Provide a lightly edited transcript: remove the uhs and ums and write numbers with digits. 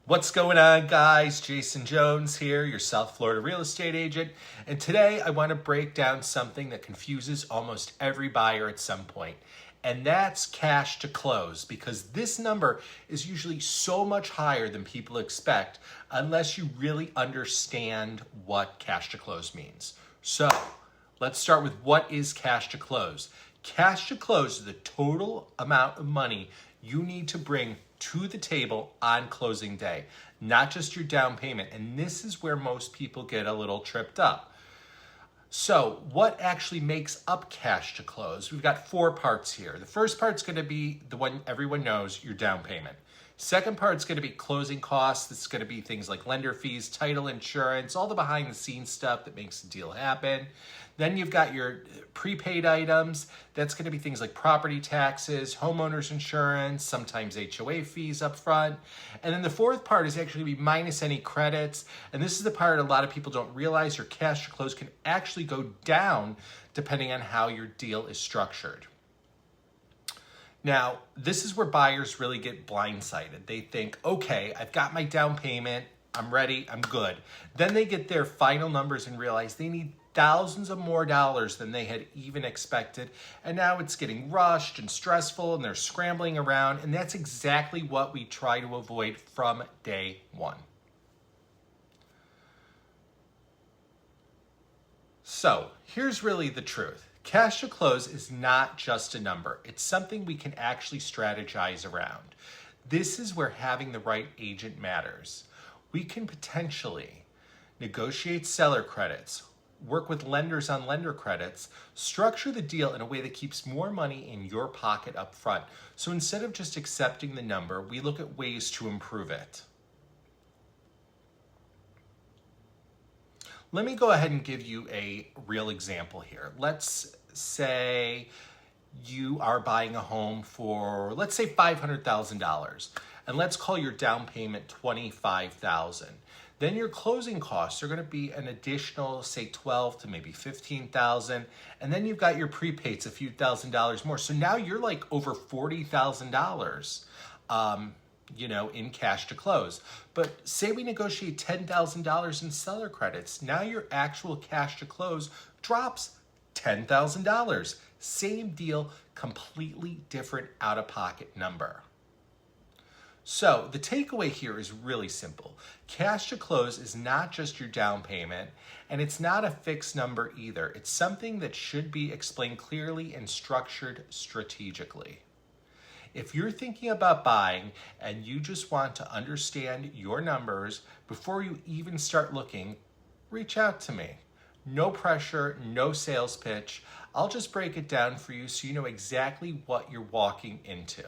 What's going on, guys? Jason Jones here, your South Florida real estate agent. And today I want to break down something that confuses almost every buyer at some point. And that's cash to close, because this number is usually so much higher than people expect unless you really understand what cash to close means. So let's start with what is cash to close. Cash to close is the total amount of money you need to bring to the table on closing day, not just your down payment. And this is where most people get a little tripped up. So what actually makes up cash to close? We've got four parts here. The first part's going to be the one everyone knows, your down payment. Second part's going to be closing costs. It's going to be things like lender fees, title insurance, all the behind the scenes stuff that makes the deal happen. Then you've got your prepaid items. That's going to be things like property taxes, homeowners insurance, sometimes HOA fees up front. And then the fourth part is actually going to be minus any credits. And this is the part a lot of people don't realize. Your cash to close can actually go down depending on how your deal is structured. Now, this is where buyers really get blindsided. They think, okay, I've got my down payment, I'm ready, I'm good. Then they get their final numbers and realize they need thousands of more dollars than they had even expected. And now it's getting rushed and stressful and they're scrambling around. And that's exactly what we try to avoid from day one. So here's really the truth. Cash to close is not just a number. It's something we can actually strategize around. This is where having the right agent matters. We can potentially negotiate seller credits, work with lenders on lender credits, structure the deal in a way that keeps more money in your pocket up front. So instead of just accepting the number, we look at ways to improve it. Let me go ahead and give you a real example here. Let's say you are buying a home for, let's say $500,000, and let's call your down payment $25,000. Then your closing costs are going to be an additional, say, $12,000 to maybe $15,000, and then you've got your prepaids a few $1,000s more. So now you're like over $40,000. In cash to close. But say we negotiate $10,000 in seller credits. Now your actual cash to close drops $10,000. Same deal, completely different out-of-pocket number. So the takeaway here is really simple. Cash to close is not just your down payment, and it's not a fixed number either. It's something that should be explained clearly and structured strategically. If you're thinking about buying and you just want to understand your numbers before you even start looking, reach out to me. No pressure, no sales pitch. I'll just break it down for you so you know exactly what you're walking into.